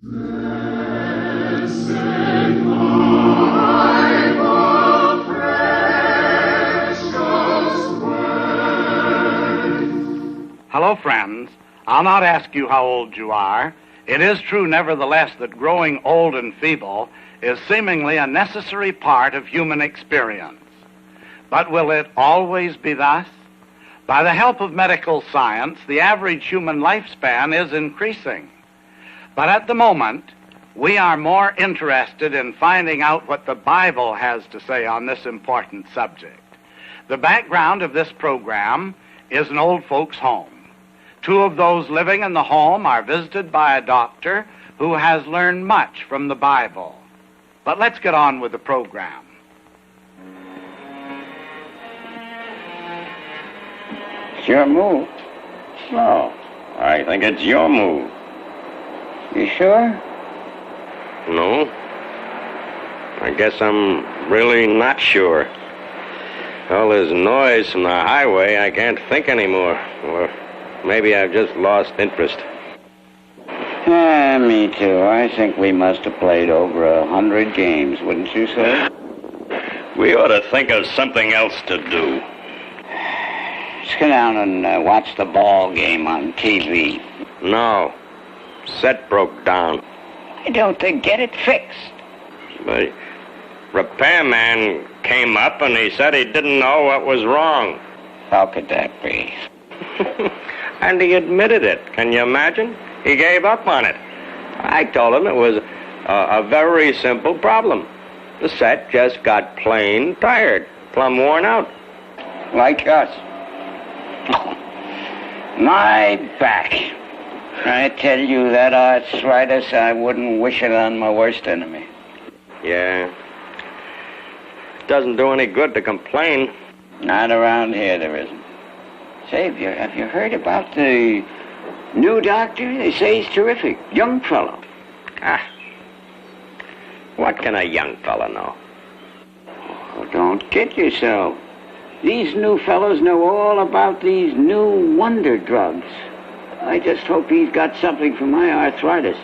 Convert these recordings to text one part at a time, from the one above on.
Hello, friends. I'll not ask you how old you are. It is true, nevertheless, that growing old and feeble is seemingly a necessary part of human experience. But will it always be thus? By the help of medical science, the average human lifespan is increasing. But at the moment, we are more interested in finding out what the Bible has to say on this important subject. The background of this program is an old folks' home. Two of those living in the home are visited by a doctor who has learned much from the Bible. But let's get on with the program. It's your move. No, I think it's your move. You sure? No. I guess I'm really not sure. All this noise from the highway, I can't think anymore. Or maybe I've just lost interest. Me too. I think we must have played over 100 games, wouldn't you say? We ought to think of something else to do. Let's go down and watch the ball game on TV. No. Set broke down. Why don't they get it fixed? The repairman came up and he said he didn't know what was wrong. How could that be? And he admitted it. Can you imagine? He gave up on it. I told him it was a very simple problem. The set just got plain tired, plumb worn out. Like us. My back. I tell you, that arthritis, I wouldn't wish it on my worst enemy. Yeah. Doesn't do any good to complain. Not around here, there isn't. Say, have you heard about the new doctor? They say he's terrific. Young fellow. What can a young fella know? Oh, don't kid yourself. These new fellows know all about these new wonder drugs. I just hope he's got something for my arthritis.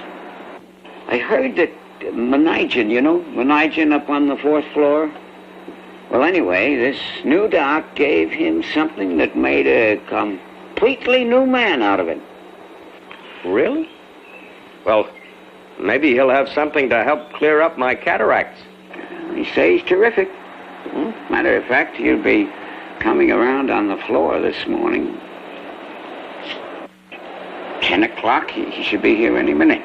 I heard that Menigen, Menigen up on the 4th floor. Well, anyway, this new doc gave him something that made a completely new man out of him. Really? Well, maybe he'll have something to help clear up my cataracts. He says he's terrific. Matter of fact, he'll be coming around on the floor this morning. 10 o'clock, he should be here any minute.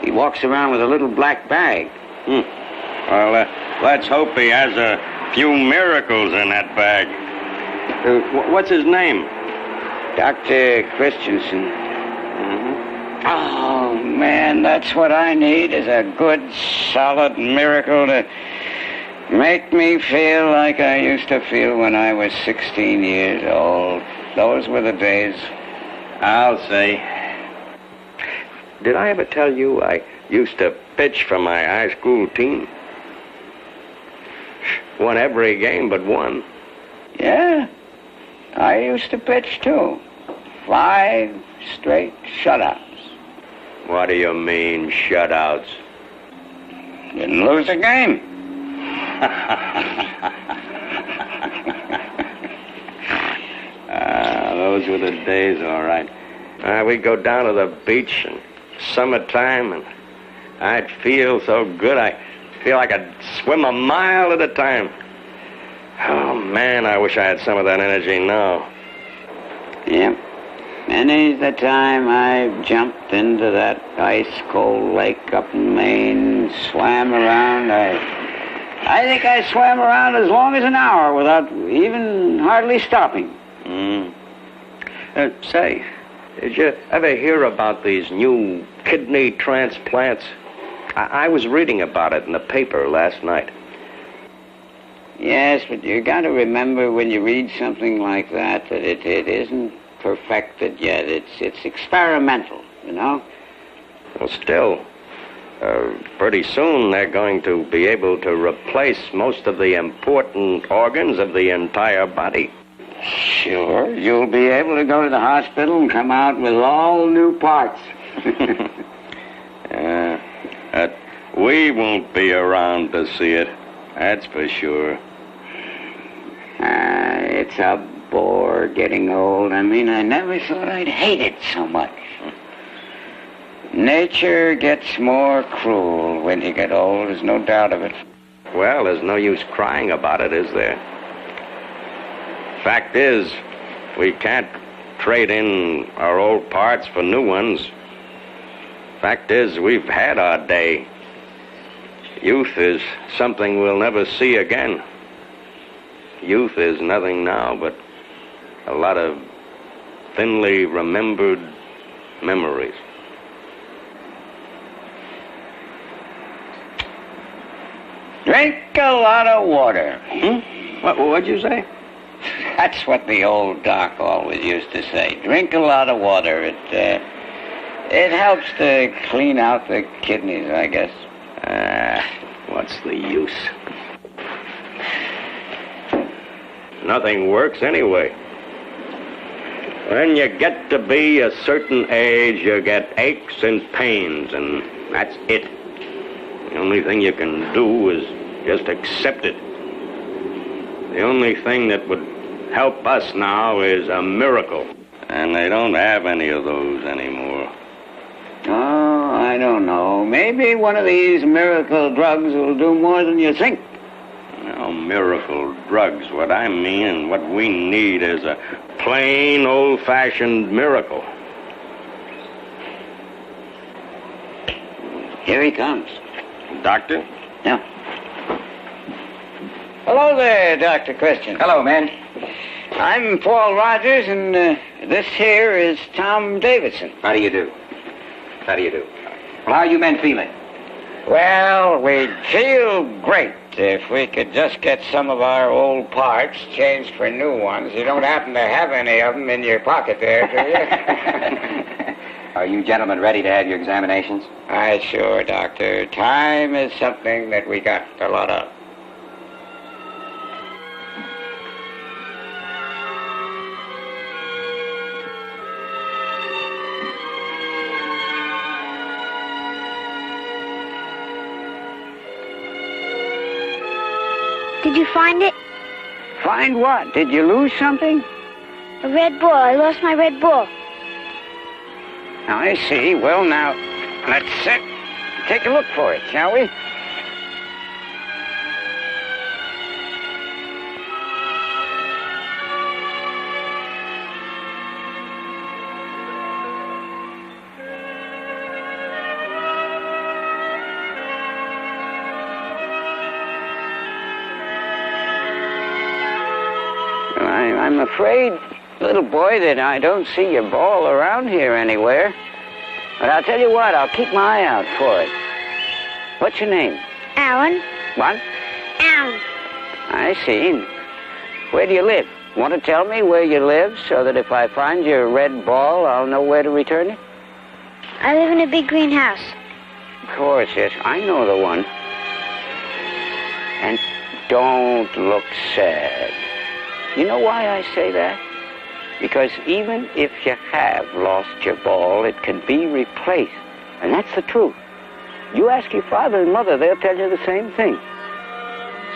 He walks around with a little black bag. Well, let's hope he has a few miracles in that bag. What's his name? Dr. Christensen. Mm-hmm. Oh, man, that's what I need, is a good, solid miracle to make me feel like I used to feel when I was 16 years old. Those were the days. I'll say. Did I ever tell you I used to pitch for my high school team? Won every game but one. Yeah, I used to pitch too. 5 straight shutouts. What do you mean, shutouts? Didn't lose a game. Those were the days, all right. We'd go down to the beach in summertime, and I'd feel so good. I feel like I'd swim a mile at a time. Oh, man, I wish I had some of that energy now. Yep. Many's the time I jumped into that ice-cold lake up in Maine, swam around. I think I swam around as long as an hour without even hardly stopping. Say, did you ever hear about these new kidney transplants? I was reading about it in the paper last night. Yes, but you got to remember when you read something like that it isn't perfected yet. It's experimental, you know? Well, still, pretty soon they're going to be able to replace most of the important organs of the entire body. Sure, you'll be able to go to the hospital and come out with all new parts. We won't be around to see it. That's for sure. It's a bore getting old. I mean, I never thought I'd hate it so much. Nature gets more cruel when you get old, there's no doubt of it. Well, there's no use crying about it, is there? Fact is, we can't trade in our old parts for new ones. Fact is, we've had our day. Youth is something we'll never see again. Youth is nothing now but a lot of thinly remembered memories. Drink a lot of water. What'd you say? That's what the old doc always used to say. Drink a lot of water. It helps to clean out the kidneys, I guess. What's the use? Nothing works anyway. When you get to be a certain age, you get aches and pains, and that's it. The only thing you can do is just accept it. The only thing that would help us now is a miracle. And they don't have any of those anymore. Oh, I don't know. Maybe one of these miracle drugs will do more than you think. No miracle drugs. What I mean and what we need is a plain, old-fashioned miracle. Here he comes. Doctor? Yeah. Hello there, Dr. Christian. Hello, man. I'm Paul Rogers, and this here is Tom Davidson. How do you do? How do you do? Well, how are you men feeling? Well, we'd feel great if we could just get some of our old parts changed for new ones. You don't happen to have any of them in your pocket there, do you? Are you gentlemen ready to have your examinations? Aye, sure, Doctor. Time is something that we got a lot of. Did you find it? Find what? Did you lose something? A red ball. I lost my red ball. I see. Well, now, let's take a look for it, shall we? I'm afraid, little boy, that I don't see your ball around here anywhere. But I'll tell you what, I'll keep my eye out for it. What's your name? Alan. What? Alan. I see. Where do you live? Want to tell me where you live so that if I find your red ball, I'll know where to return it? I live in a big green house. Of course, yes. I know the one. And don't look sad. You know why I say that? Because even if you have lost your ball, it can be replaced. And that's the truth. You ask your father and mother, they'll tell you the same thing.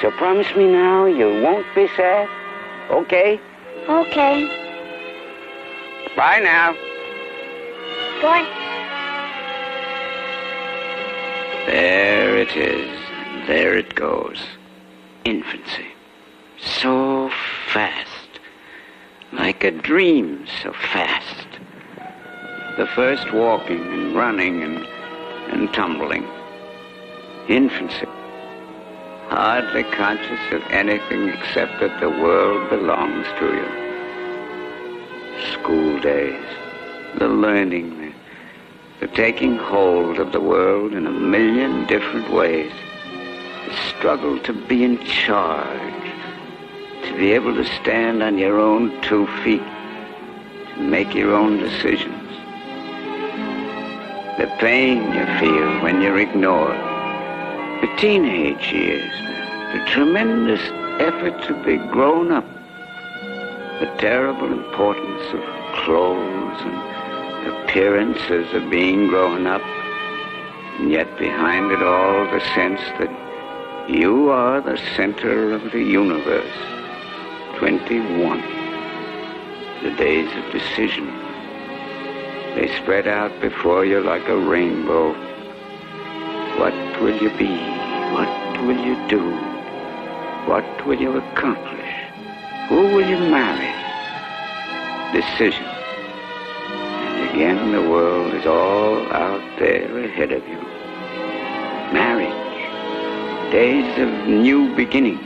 So promise me now you won't be sad, okay? Okay. Bye now. Bye. There it is. And there it goes. Infancy. So fast. Like a dream, so fast. The first walking and running and tumbling. Infancy. Hardly conscious of anything except that the world belongs to you. School days. The learning. The taking hold of the world in a million different ways. The struggle to be in charge. To be able to stand on your own 2 feet, to make your own decisions. The pain you feel when you're ignored. The teenage years, the tremendous effort to be grown up. The terrible importance of clothes and appearances of being grown up. And yet behind it all, the sense that you are the center of the universe. 21. The days of decision. They spread out before you like a rainbow. What will you be? What will you do? What will you accomplish? Who will you marry? Decision. And again, the world is all out there ahead of you. Marriage. Days of new beginnings.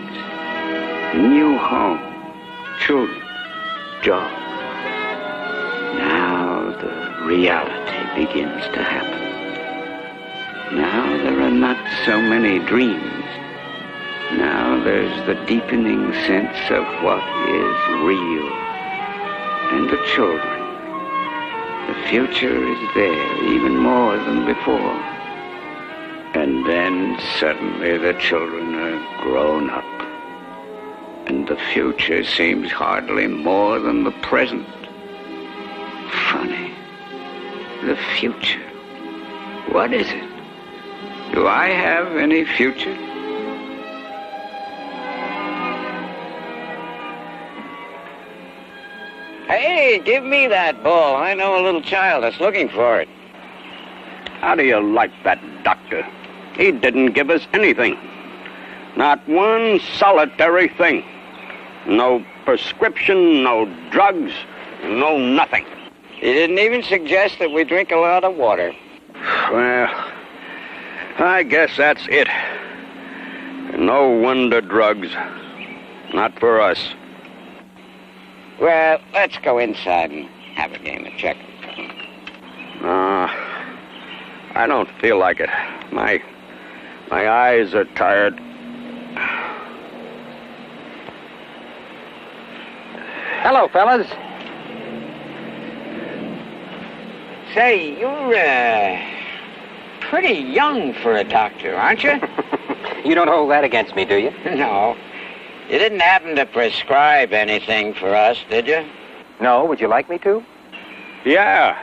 New home. Children. Job. Now the reality begins to happen. Now there are not so many dreams. Now there's the deepening sense of what is real. And the children. The future is there even more than before. And then suddenly the children are grown up. And the future seems hardly more than the present. Funny. The future. What is it? Do I have any future? Hey, give me that ball. I know a little child that's looking for it. How do you like that doctor? He didn't give us anything. Not one solitary thing. No prescription, no drugs, no nothing. He didn't even suggest that we drink a lot of water. Well, I guess that's it. No wonder drugs. Not for us. Well, let's go inside and have a game of checkers. I don't feel like it. My eyes are tired. Hello, fellas. Say, you're, pretty young for a doctor, aren't you? You don't hold that against me, do you? No. You didn't happen to prescribe anything for us, did you? No, would you like me to? Yeah.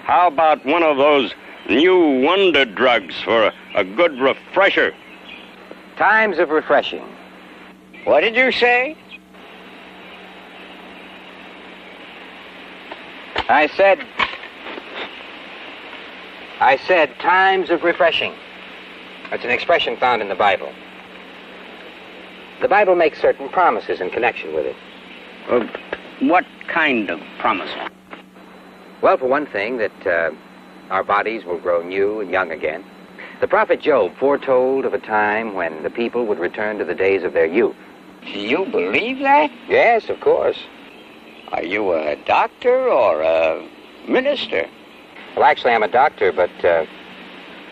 How about one of those new wonder drugs for a good refresher? Times of refreshing. What did you say? I said times of refreshing. That's an expression found in the Bible. The Bible makes certain promises in connection with it. What kind of promise? Well, for one thing, that our bodies will grow new and young again. The prophet Job foretold of a time when the people would return to the days of their youth. Do you believe that? Yes, of course. Are you a doctor or a minister? Well, actually, I'm a doctor, but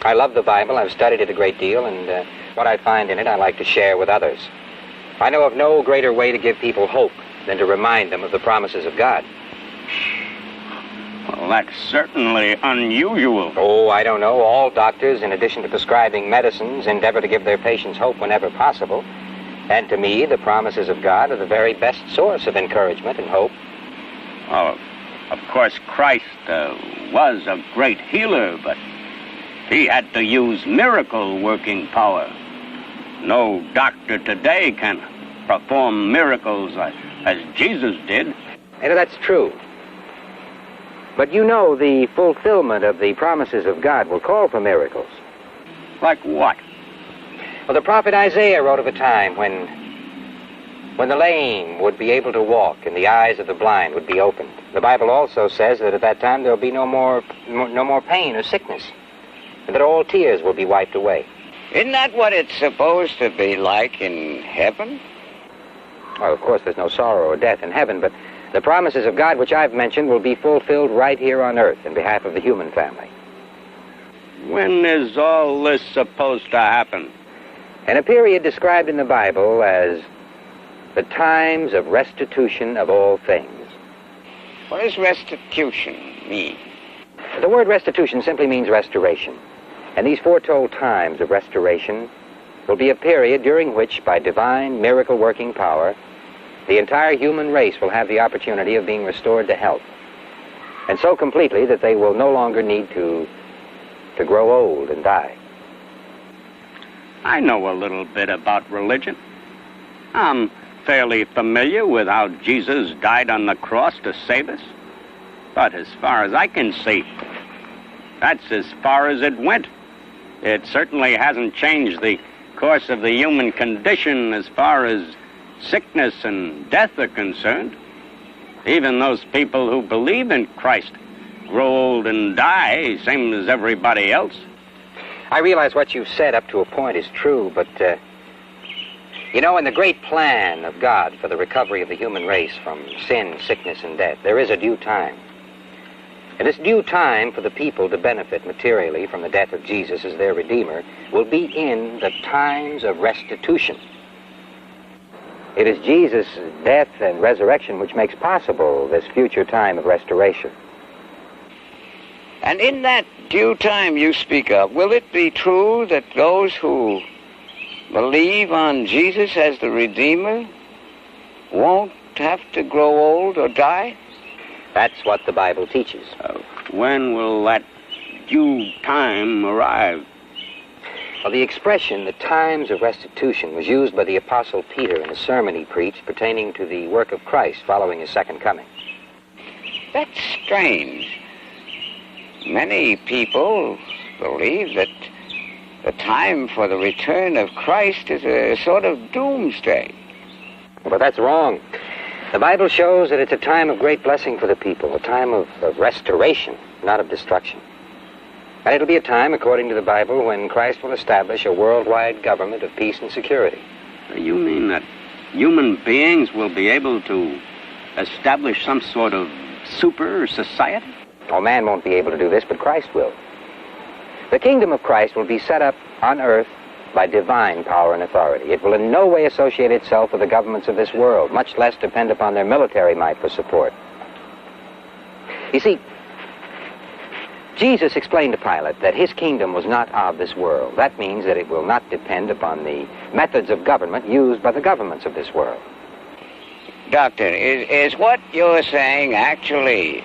I love the Bible. I've studied it a great deal, and what I find in it, I like to share with others. I know of no greater way to give people hope than to remind them of the promises of God. Well, that's certainly unusual. Oh, I don't know. All doctors, in addition to prescribing medicines, endeavor to give their patients hope whenever possible. And to me, the promises of God are the very best source of encouragement and hope. Oh, of course, Christ was a great healer, but he had to use miracle-working power. No doctor today can perform miracles as Jesus did. And that's true. But you know the fulfillment of the promises of God will call for miracles. Like what? Well, the prophet Isaiah wrote of a time when the lame would be able to walk and the eyes of the blind would be opened. The Bible also says that at that time there will be no more pain or sickness, and that all tears will be wiped away. Isn't that what it's supposed to be like in heaven? Well, of course, there's no sorrow or death in heaven, but the promises of God which I've mentioned will be fulfilled right here on earth in behalf of the human family. When is all this supposed to happen? In a period described in the Bible as the times of restitution of all things. What does restitution mean? The word restitution simply means restoration. And these foretold times of restoration will be a period during which, by divine miracle-working power, the entire human race will have the opportunity of being restored to health. And so completely that they will no longer need to to grow old and die. I know a little bit about religion. I'm fairly familiar with how Jesus died on the cross to save us. But as far as I can see, that's as far as it went. It certainly hasn't changed the course of the human condition as far as sickness and death are concerned. Even those people who believe in Christ grow old and die, same as everybody else. I realize what you've said up to a point is true, but, you know, in the great plan of God for the recovery of the human race from sin, sickness, and death, there is a due time. And this due time for the people to benefit materially from the death of Jesus as their Redeemer will be in the times of restitution. It is Jesus' death and resurrection which makes possible this future time of restoration. And in that due time you speak of, will it be true that those who believe on Jesus as the Redeemer won't have to grow old or die? That's what the Bible teaches. When will that due time arrive? Well, the expression, the times of restitution, was used by the Apostle Peter in a sermon he preached pertaining to the work of Christ following his second coming. That's strange. Many people believe that the time for the return of Christ is a sort of doomsday. But that's wrong. The Bible shows that it's a time of great blessing for the people, a time of restoration, not of destruction. And it'll be a time, according to the Bible, when Christ will establish a worldwide government of peace and security. You mean that human beings will be able to establish some sort of super society? Oh, man won't be able to do this, but Christ will. The kingdom of Christ will be set up on earth by divine power and authority. It will in no way associate itself with the governments of this world, much less depend upon their military might for support. You see, Jesus explained to Pilate that his kingdom was not of this world. That means that it will not depend upon the methods of government used by the governments of this world. Doctor, is what you're saying actually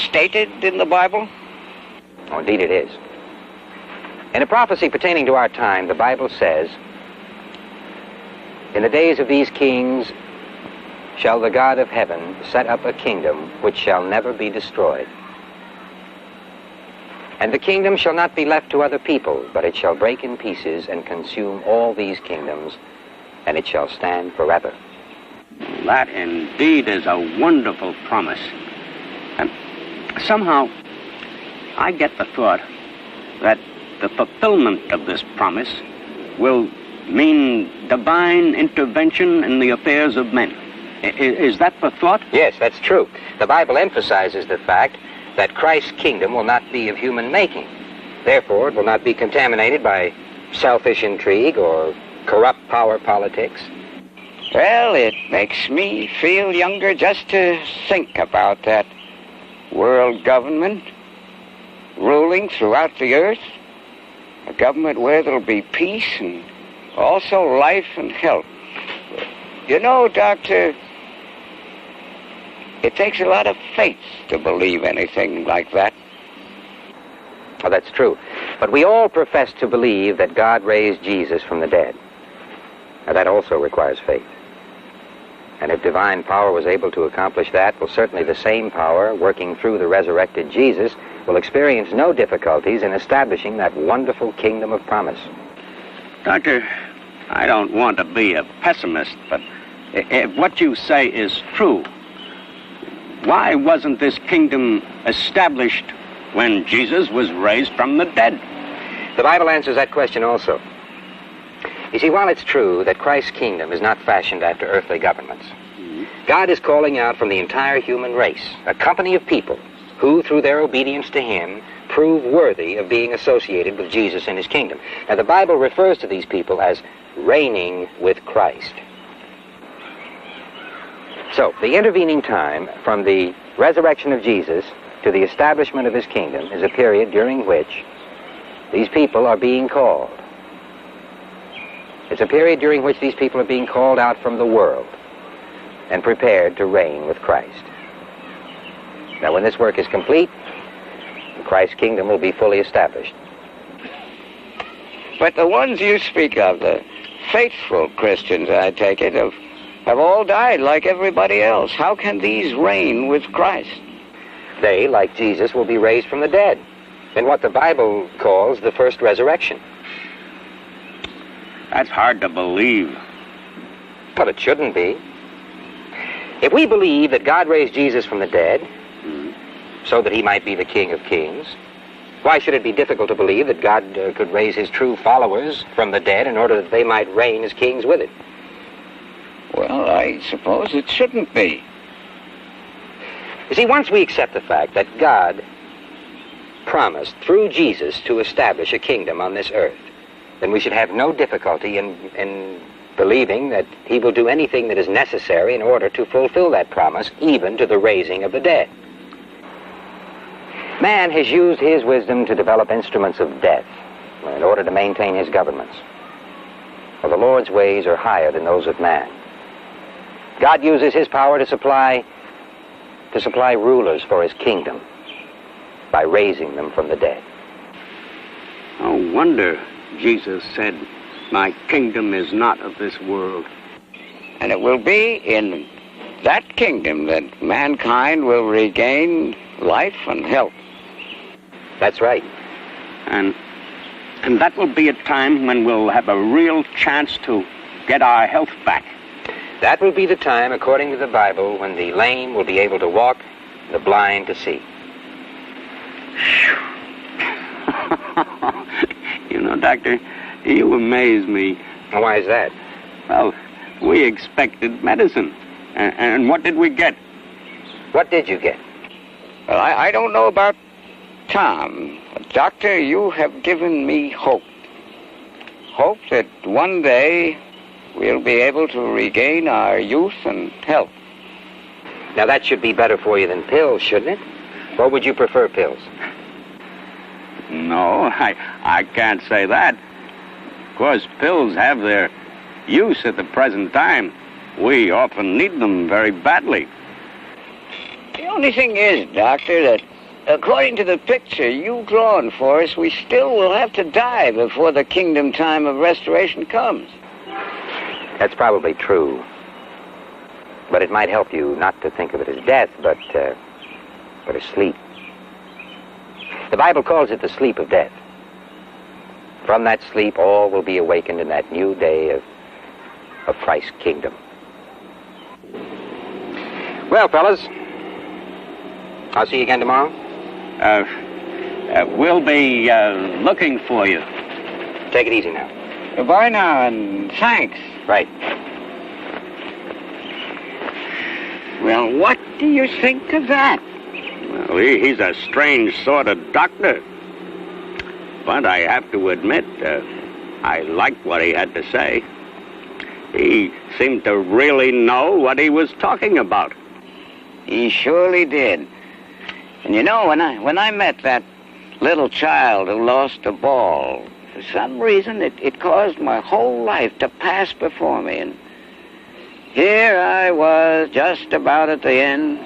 stated in the Bible? Oh, indeed it is. In a prophecy pertaining to our time, the Bible says, "In the days of these kings shall the God of heaven set up a kingdom which shall never be destroyed. And the kingdom shall not be left to other people, but it shall break in pieces and consume all these kingdoms, and it shall stand forever." That indeed is a wonderful promise. And somehow I get the thought that the fulfillment of this promise will mean divine intervention in the affairs of men. Is that the thought? Yes, that's true. The Bible emphasizes the fact that Christ's kingdom will not be of human making. Therefore, it will not be contaminated by selfish intrigue or corrupt power politics. Well, it makes me feel younger just to think about that world government ruling throughout the earth. A government where there'll be peace and also life and health. You know, Doctor, it takes a lot of faith to believe anything like that. Oh, that's true. But we all profess to believe that God raised Jesus from the dead. Now, that also requires faith. And if divine power was able to accomplish that, well, certainly the same power working through the resurrected Jesus will experience no difficulties in establishing that wonderful kingdom of promise. Doctor, I don't want to be a pessimist, but if what you say is true, why wasn't this kingdom established when Jesus was raised from the dead? The Bible answers that question also. You see, while it's true that Christ's kingdom is not fashioned after earthly governments, God is calling out from the entire human race a company of people who, through their obedience to him, prove worthy of being associated with Jesus and his kingdom. Now, the Bible refers to these people as reigning with Christ. So, the intervening time from the resurrection of Jesus to the establishment of his kingdom is a period during which these people are being called. It's a period during which these people are being called out from the world and prepared to reign with Christ. Now, when this work is complete, Christ's kingdom will be fully established. But the ones you speak of, the faithful Christians, I take it, have all died like everybody else. How can these reign with Christ? They, like Jesus, will be raised from the dead in what the Bible calls the first resurrection. That's hard to believe. But it shouldn't be. If we believe that God raised Jesus from the dead so that he might be the King of Kings, why should it be difficult to believe that God could raise his true followers from the dead in order that they might reign as kings with it? Well, I suppose it shouldn't be. You see, once we accept the fact that God promised through Jesus to establish a kingdom on this earth, then we should have no difficulty in believing that he will do anything that is necessary in order to fulfill that promise, even to the raising of the dead. Man has used his wisdom to develop instruments of death in order to maintain his governments. For the Lord's ways are higher than those of man. God uses his power to supply rulers for his kingdom by raising them from the dead. No wonder Jesus said, "My kingdom is not of this world." And it will be in that kingdom that mankind will regain life and health. That's right. And that will be a time when we'll have a real chance to get our health back. That will be the time, according to the Bible, when the lame will be able to walk, the blind to see. You know, Doctor, you amaze me. Why is that? Well, we expected medicine. And what did we get? What did you get? Well, I don't know about Tom, but Doctor, you have given me hope. Hope that one day we'll be able to regain our youth and health. Now, that should be better for you than pills, shouldn't it? Or would you prefer pills? No, I can't say that. Of course, pills have their use at the present time. We often need them very badly. The only thing is, Doctor, that according to the picture you've drawn for us, we still will have to die before the kingdom time of restoration comes. That's probably true. But it might help you not to think of it as death, but as sleep. The Bible calls it the sleep of death. From that sleep, all will be awakened in that new day of Christ's kingdom. Well, fellas, I'll see you again tomorrow. We'll be looking for you. Take it easy now. Goodbye now, and thanks. Right. Well, what do you think of that? Well, he's a strange sort of doctor. But I have to admit, I liked what he had to say. He seemed to really know what he was talking about. He surely did. And you know, when I met that little child who lost a ball, for some reason it caused my whole life to pass before me. And here I was, just about at the end.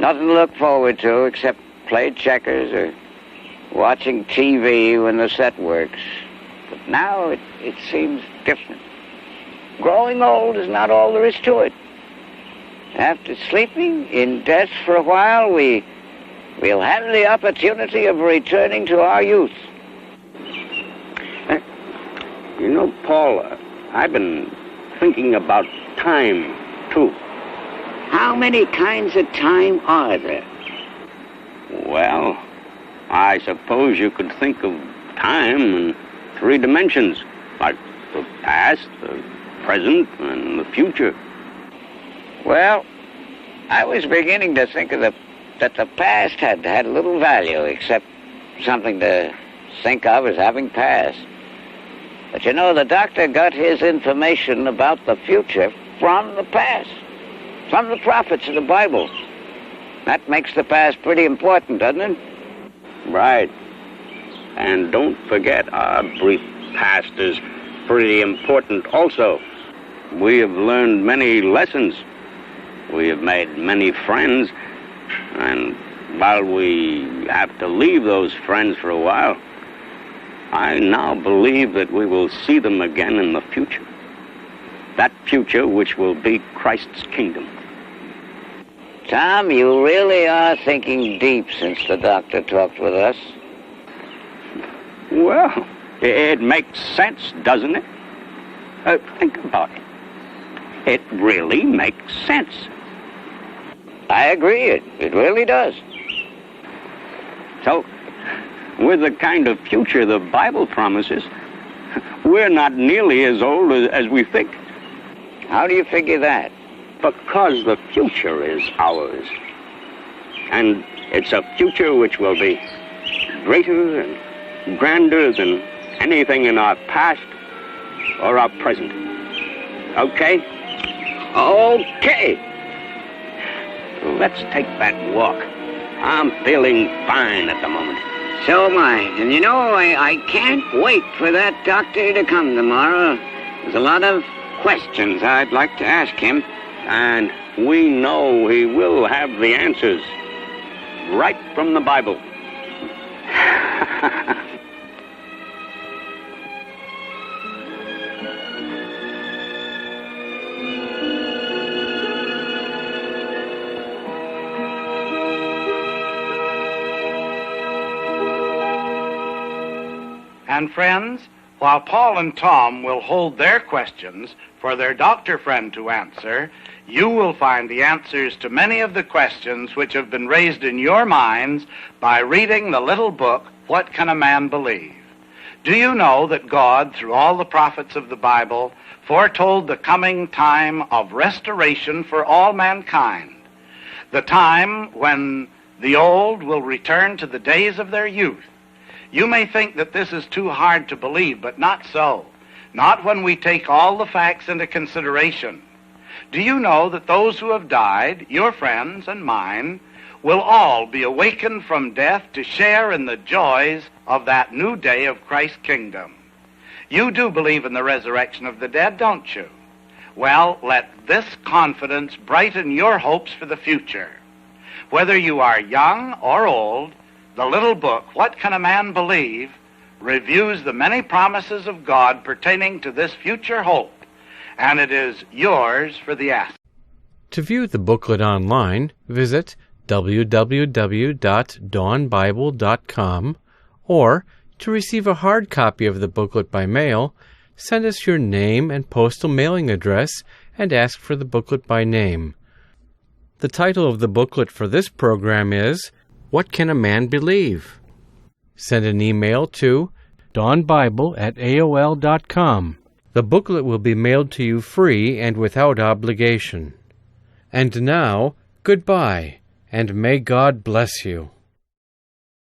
Nothing to look forward to except play checkers or watching TV when the set works. But now it seems different. Growing old is not all there is to it. After sleeping in death for a while, we'll have the opportunity of returning to our youth. You know, Paul, I've been thinking about time, too. How many kinds of time are there? Well, I suppose you could think of time in 3 dimensions, like the past, the present, and the future. Well, I was beginning to think of that the past had little value except something to think of as having passed. But you know, the doctor got his information about the future from the past, from the prophets of the Bible. That makes the past pretty important, doesn't it? Right. And don't forget, our brief past is pretty important also. We have learned many lessons. We have made many friends. And while we have to leave those friends for a while, I now believe that we will see them again in the future. That future which will be Christ's kingdom. Tom, you really are thinking deep since the doctor talked with us. Well, it makes sense, doesn't it? Think about it. It really makes sense. I agree, it really does. So, with the kind of future the Bible promises, we're not nearly as old as we think. How do you figure that? Because the future is ours. And it's a future which will be greater and grander than anything in our past or our present. Okay? Okay! Let's take that walk. I'm feeling fine at the moment. So am I. And you know, I can't wait for that doctor to come tomorrow. There's a lot of questions I'd like to ask him. And we know he will have the answers right from the Bible. And friends, while Paul and Tom will hold their questions for their doctor friend to answer, you will find the answers to many of the questions which have been raised in your minds by reading the little book, What Can a Man Believe? Do you know that God, through all the prophets of the Bible, foretold the coming time of restoration for all mankind? The time when the old will return to the days of their youth. You may think that this is too hard to believe, but not so. Not when we take all the facts into consideration. Do you know that those who have died, your friends and mine, will all be awakened from death to share in the joys of that new day of Christ's kingdom? You do believe in the resurrection of the dead, don't you? Well, let this confidence brighten your hopes for the future. Whether you are young or old, the little book, What Can a Man Believe?, reviews the many promises of God pertaining to this future hope, and it is yours for the asking. To view the booklet online, visit www.dawnbible.com, or to receive a hard copy of the booklet by mail, send us your name and postal mailing address and ask for the booklet by name. The title of the booklet for this program is What Can a Man Believe? Send an email to dawnbible@aol.com. The booklet will be mailed to you free and without obligation. And now, goodbye, and may God bless you.